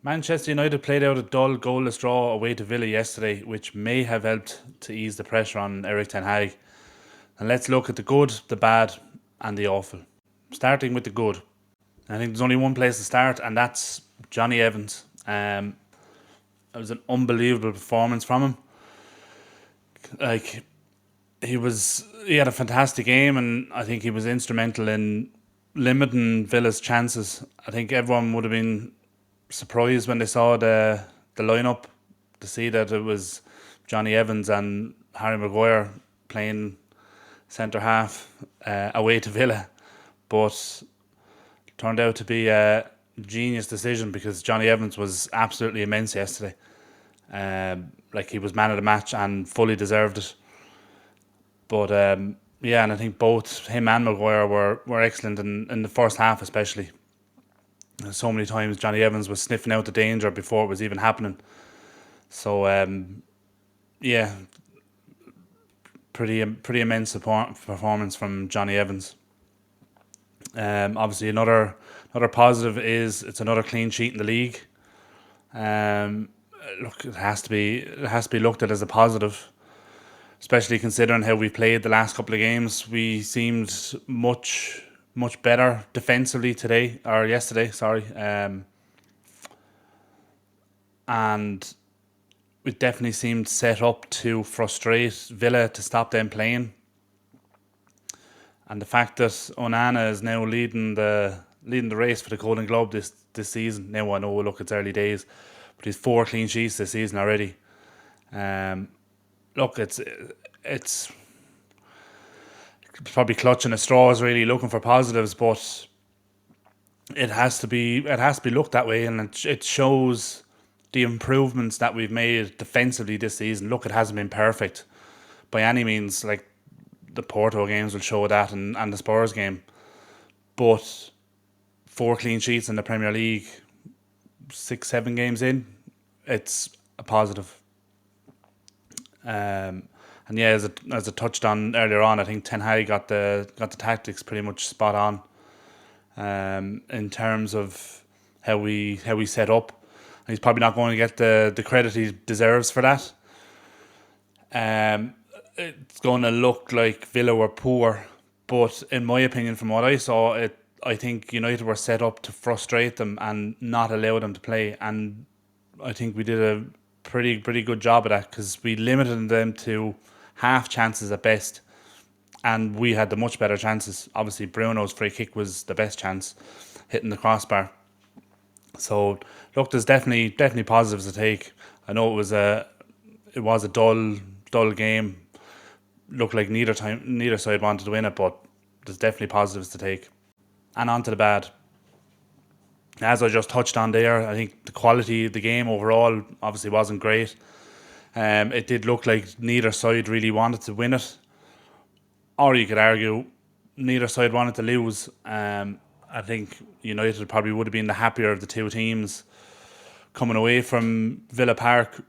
Manchester United played out a dull, goalless draw away to Villa yesterday, which may have helped to ease the pressure on Erik ten Hag. And let's look at the good, the bad, and the awful. Starting with the good. I think there's only one place to start, and that's Johnny Evans. It was an unbelievable performance from him. Like he had a fantastic game, and I think he was instrumental in limiting Villa's chances. I think everyone would have been surprised when they saw the lineup to see that it was Johnny Evans and Harry Maguire playing centre half away to Villa, but turned out to be a genius decision because Johnny Evans was absolutely immense yesterday. Like he was man of the match and fully deserved it. But yeah, and I think both him and Maguire were excellent in the first half, especially. So many times Johnny Evans was sniffing out the danger before it was even happening. So yeah, pretty immense performance from Johnny Evans. Obviously, another positive is it's another clean sheet in the league. Um, Look, it has to be looked at as a positive, especially considering how we played the last couple of games. We seemed much better defensively today or yesterday. Sorry, and it definitely seemed set up to frustrate Villa to stop them playing. And the fact that Onana is now leading the race for the Golden Globe this season. Now I know, look, it's early days, but he's 4 clean sheets this season already. Um, Look, it's probably clutching at straws, really looking for positives, but it has to be looked that way, and it shows the improvements that we've made defensively this season. Look, it hasn't been perfect by any means. Like the Porto games will show that, and the Spurs game, but 4 clean sheets in the Premier League, 6-7 games in, it's a positive. And yeah, as I touched on earlier on, I think Ten Hag got the tactics pretty much spot on. In terms of how we set up, he's probably not going to get the credit he deserves for that. Um, it's going to look like Villa were poor, but in my opinion, from what I saw, I think United were set up to frustrate them and not allow them to play, and I think we did a pretty good job of that because we limited them to half chances at best, and we had the much better chances. Obviously, Bruno's free kick was the best chance, hitting the crossbar. So look, there's definitely positives to take. I know it was a dull game. Looked like neither side wanted to win it, but there's definitely positives to take. And on to the bad. As I just touched on there, I think the quality of the game overall obviously wasn't great. It did look like neither side really wanted to win it, or you could argue neither side wanted to lose. I think United probably would have been the happier of the two teams coming away from Villa Park,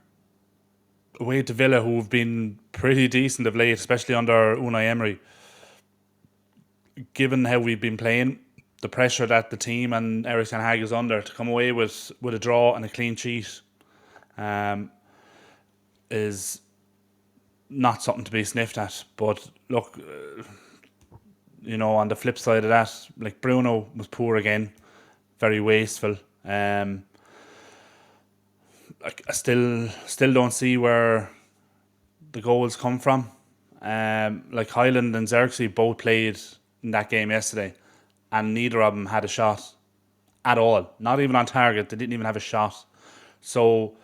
away to Villa, who've been pretty decent of late, especially under Unai Emery. Given how we've been playing, the pressure that the team and Erik ten Hag is under, to come away with a draw and a clean sheet um, is not something to be sniffed at. But look, on the flip side of that, like Bruno was poor again, very wasteful. I still don't see where the goals come from. Like Highland and Xerxes both played in that game yesterday, and neither of them had a shot at all. Not even on target. They didn't even have a shot. So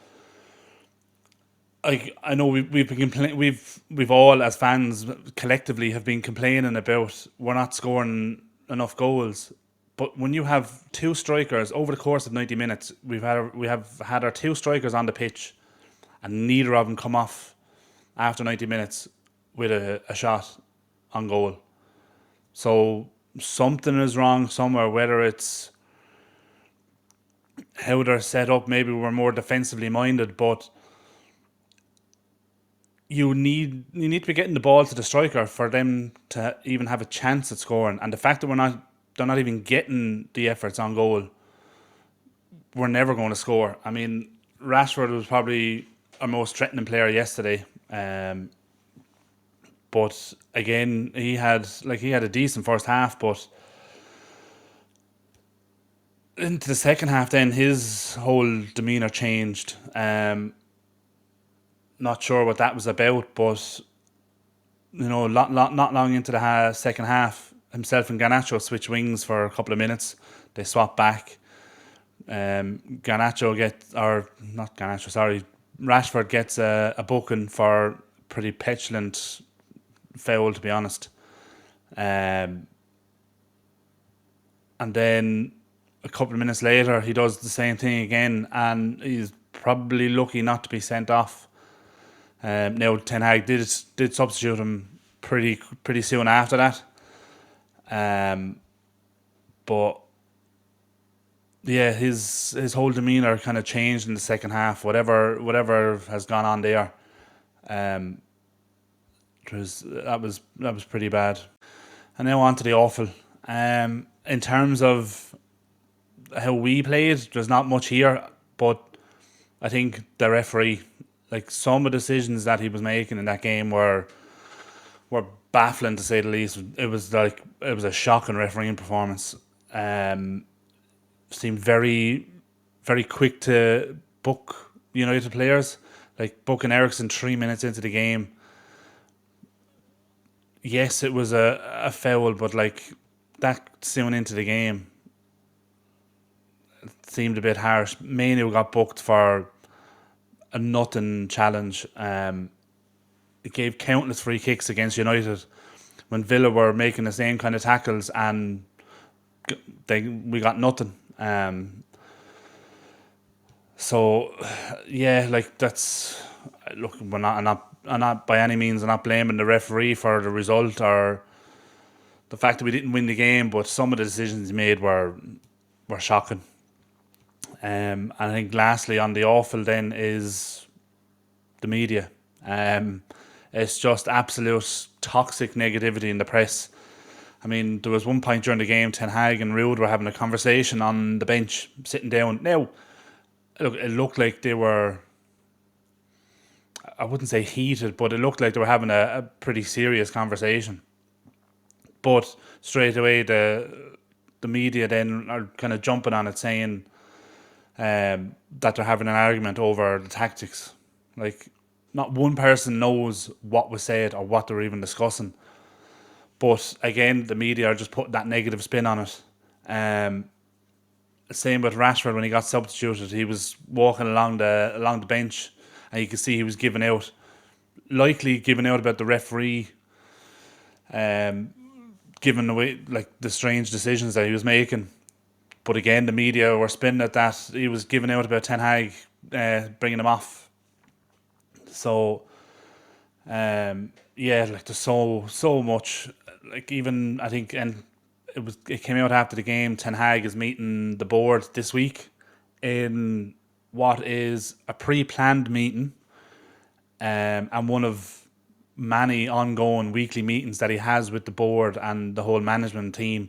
I know we've been we've all as fans collectively have been complaining about we're not scoring enough goals. But when you have two strikers over the course of 90 minutes, we have had our two strikers on the pitch, and neither of them come off after 90 minutes with a shot on goal. So something is wrong somewhere, whether it's how they're set up. Maybe we're more defensively minded, but you need to be getting the ball to the striker for them to even have a chance at scoring. And the fact that they're not even getting the efforts on goal we're never going to score. I mean, Rashford was probably our most threatening player yesterday. But again, he had a decent first half, but into the second half, then his whole demeanour changed. Not sure what that was about, but not long into the second half, himself and Garnacho switch wings for a couple of minutes. They swap back. Garnacho gets, or not Garnacho, sorry, Rashford gets a booking for pretty petulant foul, to be honest. And then a couple of minutes later, he does the same thing again, and he's probably lucky not to be sent off. Now Ten Hag did substitute him pretty soon after that. But yeah, his whole demeanour kind of changed in the second half. Whatever has gone on there, that was pretty bad. And now on to the awful. In terms of how we played, there's not much here, but I think the referee, like some of the decisions that he was making in that game were baffling, to say the least. It was a shocking refereeing performance. Seemed very, very quick to book United players, like booking Eriksen 3 minutes into the game. Yes, it was a foul, but like that soon into the game seemed a bit harsh. Manu got booked for a nothing challenge. It gave countless free kicks against United when Villa were making the same kind of tackles, and we got nothing. So yeah, like that's, look, I'm not by any means, I'm not blaming the referee for the result or the fact that we didn't win the game, but some of the decisions he made were shocking. And I think lastly on the awful then is the media. It's just absolute toxic negativity in the press. I mean, there was one point during the game, Ten Hag and Rude were having a conversation on the bench, sitting down. Now, look, it looked like they were, I wouldn't say heated, but it looked like they were having a pretty serious conversation. But straight away, the media then are kind of jumping on it, saying that they're having an argument over the tactics. Like, not one person knows what was said or what they were even discussing. But again, the media are just putting that negative spin on it. Same with Rashford when he got substituted. He was walking along the bench, and you could see he was giving out, likely giving out about the referee, giving away like the strange decisions that he was making. But again, the media were spinning at that he was giving out about Ten Hag bringing him off. So, yeah, like there's so much. Like even I think, and it came out after the game. Ten Hag is meeting the board this week in what is a pre-planned meeting, and one of many ongoing weekly meetings that he has with the board and the whole management team.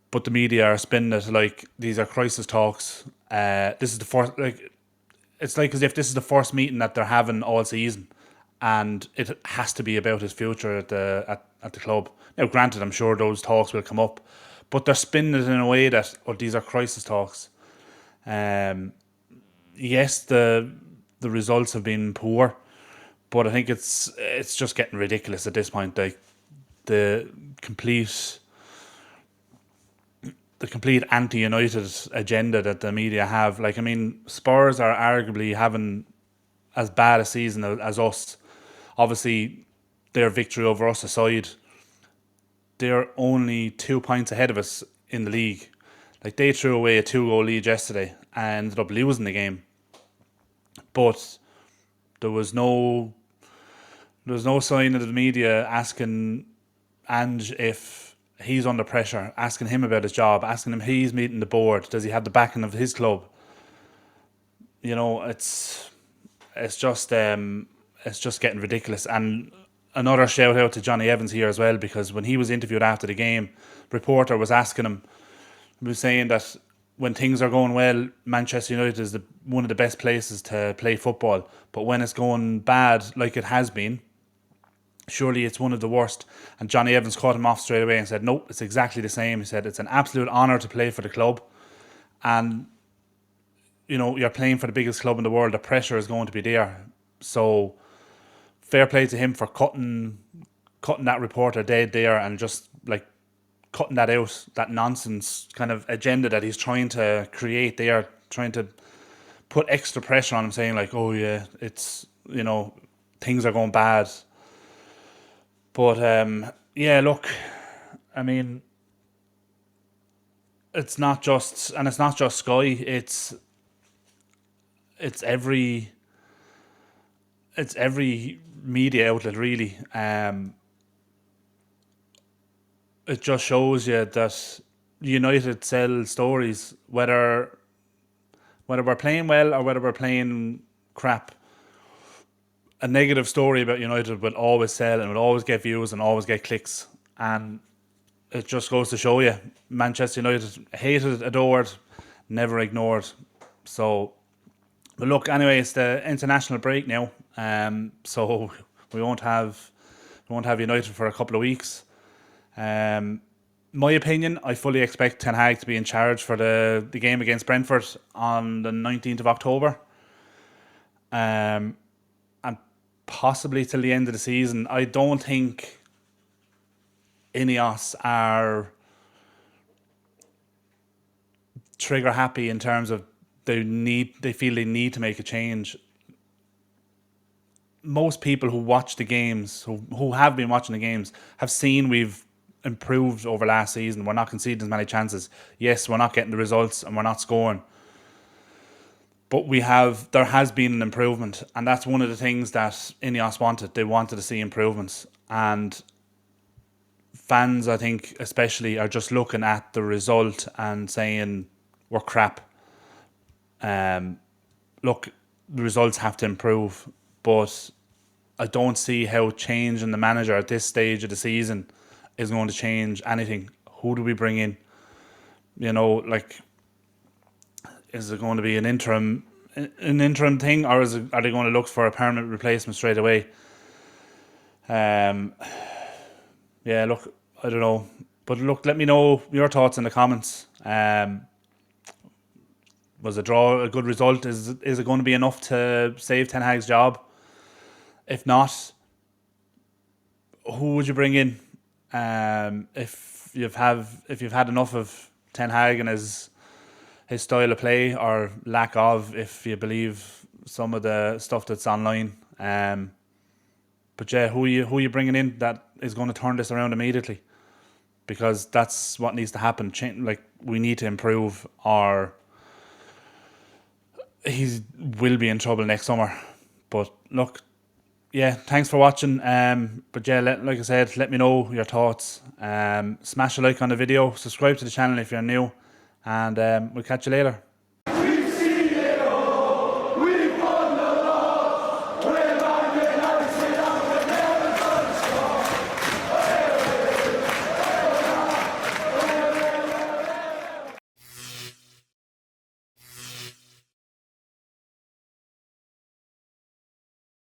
But the media are spinning it like these are crisis talks. This is the first, like, it's like as if this is the first meeting that they're having all season, and it has to be about his future at the club. Now, granted, I'm sure those talks will come up, but they're spinning it in a way that, these are crisis talks. Yes, the results have been poor, but I think it's just getting ridiculous at this point. Like the complete anti-United agenda that the media have. Like, I mean, Spurs are arguably having as bad a season as us. Obviously, their victory over us aside, they're only 2 points ahead of us in the league. Like, they threw away a 2-goal lead yesterday and ended up losing the game. But there was no sign of the media asking Ange if he's under pressure, asking him about his job, asking him he's meeting the board, does he have the backing of his club? You know, it's just getting ridiculous. And another shout out to Johnny Evans here as well, because when he was interviewed after the game, reporter was asking him, he was saying that when things are going well, Manchester United is one of the best places to play football. But when it's going bad, like it has been, surely it's one of the worst. And Johnny Evans caught him off straight away and said, nope, it's exactly the same. He said, it's an absolute honour to play for the club. And, you're playing for the biggest club in the world. The pressure is going to be there. So fair play to him for cutting that reporter dead there and just like cutting that out, that nonsense kind of agenda that he's trying to create there, trying to put extra pressure on him, saying like, oh yeah, it's, things are going bad. But yeah, look, I mean, it's not just Sky, it's every media outlet really. It just shows you that United sell stories, whether we're playing well or whether we're playing crap. A negative story about United will always sell and will always get views and always get clicks. And it just goes to show you, Manchester United hated, adored, never ignored. So, but look, anyway, it's the international break now. So we won't have United for a couple of weeks. My opinion, I fully expect Ten Hag to be in charge for the game against Brentford on the 19th of October. And possibly till the end of the season. I don't think Ineos are trigger happy in terms of they feel they need to make a change. Most people who watch the games, who have been watching the games, have seen we've improved over last season. We're not conceding as many chances. Yes, we're not getting the results and we're not scoring. But there has been an improvement, and that's one of the things that Ineos wanted. They wanted to see improvements, and fans, I think, especially, are just looking at the result and saying we're crap. Look, the results have to improve, but I don't see how changing the manager at this stage of the season is going to change anything. Who do we bring in? Is it going to be an interim thing, or are they going to look for a permanent replacement straight away? Yeah, look, I don't know. But look, let me know your thoughts in the comments. Was a draw a good result? Is it going to be enough to save Ten Hag's job? If not, who would you bring in? If you've had enough of Ten Hag and his style of play, or lack of, if you believe some of the stuff that's online. But yeah, who you bringing in that is going to turn this around immediately? Because that's what needs to happen. We need to improve, or he will be in trouble next summer. But look, yeah, thanks for watching. But yeah, like I said, let me know your thoughts. Smash a like on the video, subscribe to the channel if you're new, and we'll catch you later.